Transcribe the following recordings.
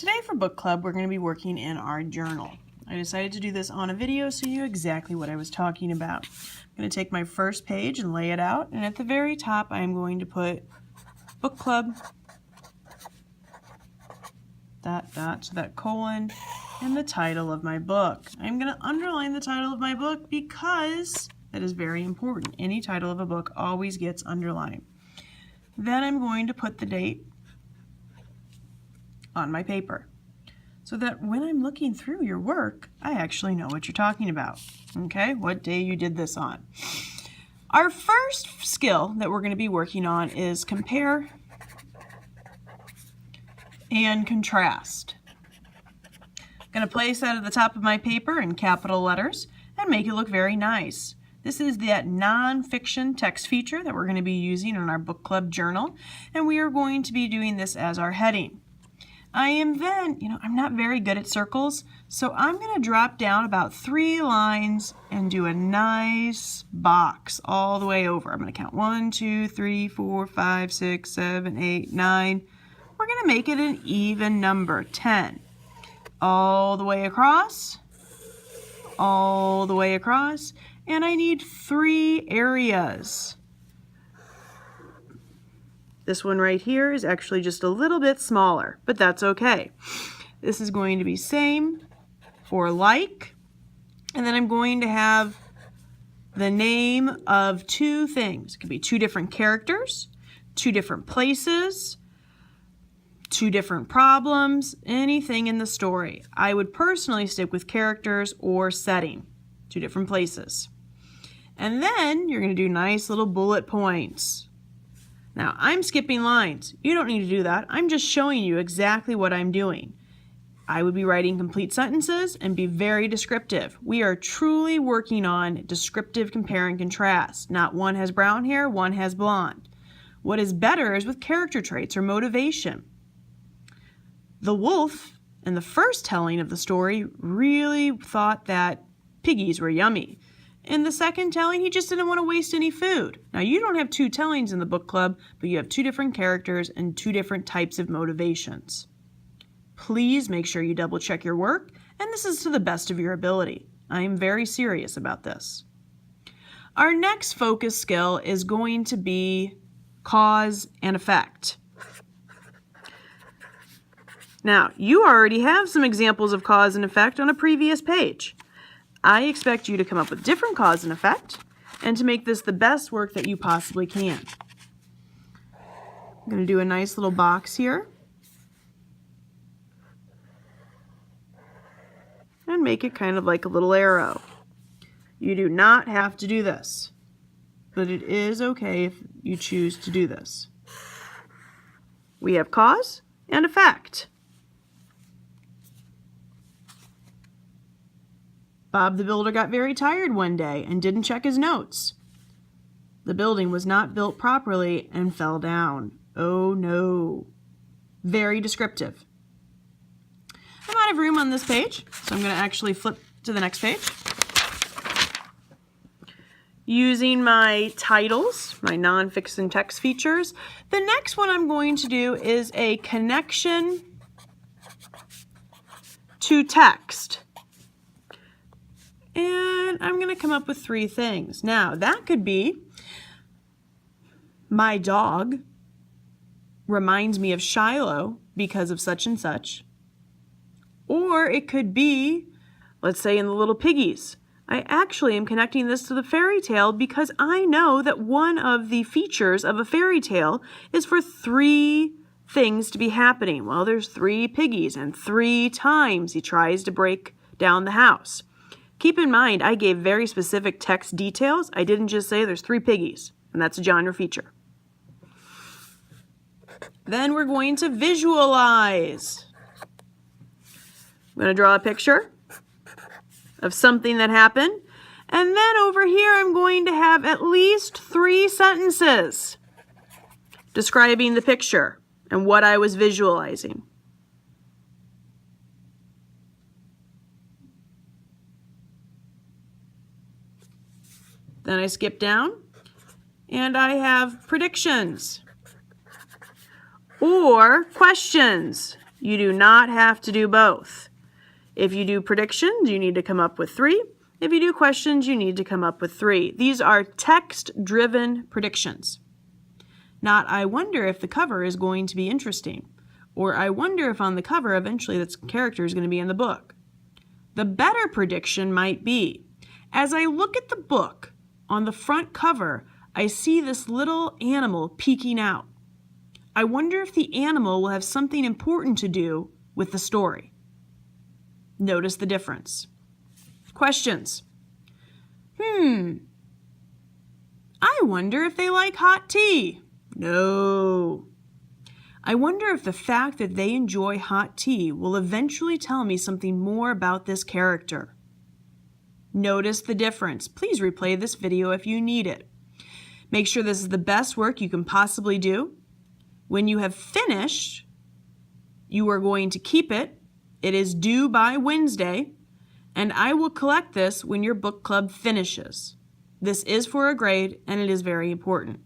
Today for book club, we're going to be working in our journal. I decided to do this on a video so you know exactly what I was talking about. I'm going to take my first page and lay it out, and at the very top I am going to put book club, that colon, and the title of my book. I'm going to underline the title of my book because that is very important. Any title of a book always gets underlined. Then I'm going to put the date on my paper so that when I'm looking through your work, I actually know what you're talking about. Okay, what day you did this on. Our first skill that we're going to be working on is compare and contrast. I'm going to place that at the top of my paper in capital letters and make it look very nice. This is that nonfiction text feature that we're going to be using in our book club journal, and we are going to be doing this as our heading. I am then, I'm not very good at circles, so I'm going to drop down about 3 lines and do a nice box all the way over. I'm going to count 1, 2, 3, 4, 5, 6, 7, 8, 9. We're going to make it an even number, 10. All the way across, all the way across, and I need 3 areas. This one right here is actually just a little bit smaller, but that's okay. This is going to be same for like, and then I'm going to have the name of 2 things. It could be 2 different characters, 2 different places, 2 different problems, anything in the story. I would personally stick with characters or setting, 2 different places. And then you're going to do nice little bullet points. Now, I'm skipping lines. You don't need to do that. I'm just showing you exactly what I'm doing. I would be writing complete sentences and be very descriptive. We are truly working on descriptive compare and contrast. Not one has brown hair, one has blonde. What is better is with character traits or motivation. The wolf, in the first telling of the story, really thought that piggies were yummy. In the second telling, he just didn't want to waste any food. Now, you don't have 2 tellings in the book club, but you have 2 different characters and 2 different types of motivations. Please make sure you double check your work, and this is to the best of your ability. I am very serious about this. Our next focus skill is going to be cause and effect. Now, you already have some examples of cause and effect on a previous page. I expect you to come up with different cause and effect and to make this the best work that you possibly can. I'm going to do a nice little box here and make it kind of like a little arrow. You do not have to do this, but it is okay if you choose to do this. We have cause and effect. Bob the Builder got very tired one day and didn't check his notes. The building was not built properly and fell down. Oh no. Very descriptive. I'm out of room on this page, so I'm going to actually flip to the next page. Using my titles, my nonfiction text features, the next one I'm going to do is a connection to text. And I'm going to come up with 3 things. Now, that could be, my dog reminds me of Shiloh because of such and such. Or it could be, let's say in the Little Piggies, I actually am connecting this to the fairy tale because I know that one of the features of a fairy tale is for 3 things to be happening. Well, there's 3 piggies, and 3 times he tries to break down the house. Keep in mind, I gave very specific text details. I didn't just say there's 3 piggies, and that's a genre feature. Then we're going to visualize. I'm going to draw a picture of something that happened, and then over here I'm going to have at least 3 sentences describing the picture and what I was visualizing. Then I skip down and I have predictions or questions. You do not have to do both. If you do predictions, you need to come up with 3. If you do questions, you need to come up with 3. These are text-driven predictions. Not, I wonder if the cover is going to be interesting, or I wonder if on the cover eventually this character is going to be in the book. The better prediction might be, as I look at the book, on the front cover, I see this little animal peeking out. I wonder if the animal will have something important to do with the story. Notice the difference. Questions. I wonder if they like hot tea. No. I wonder if the fact that they enjoy hot tea will eventually tell me something more about this character. Notice the difference. Please replay this video if you need it. Make sure this is the best work you can possibly do. When you have finished, you are going to keep it. It is due by Wednesday, and I will collect this when your book club finishes. This is for a grade, and it is very important.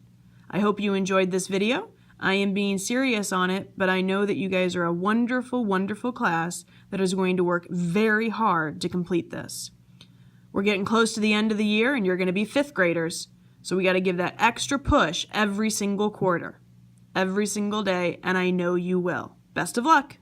I hope you enjoyed this video. I am being serious on it, but I know that you guys are a wonderful, wonderful class that is going to work very hard to complete this. We're getting close to the end of the year, and you're going to be 5th graders, so we got to give that extra push every single quarter, every single day, and I know you will. Best of luck.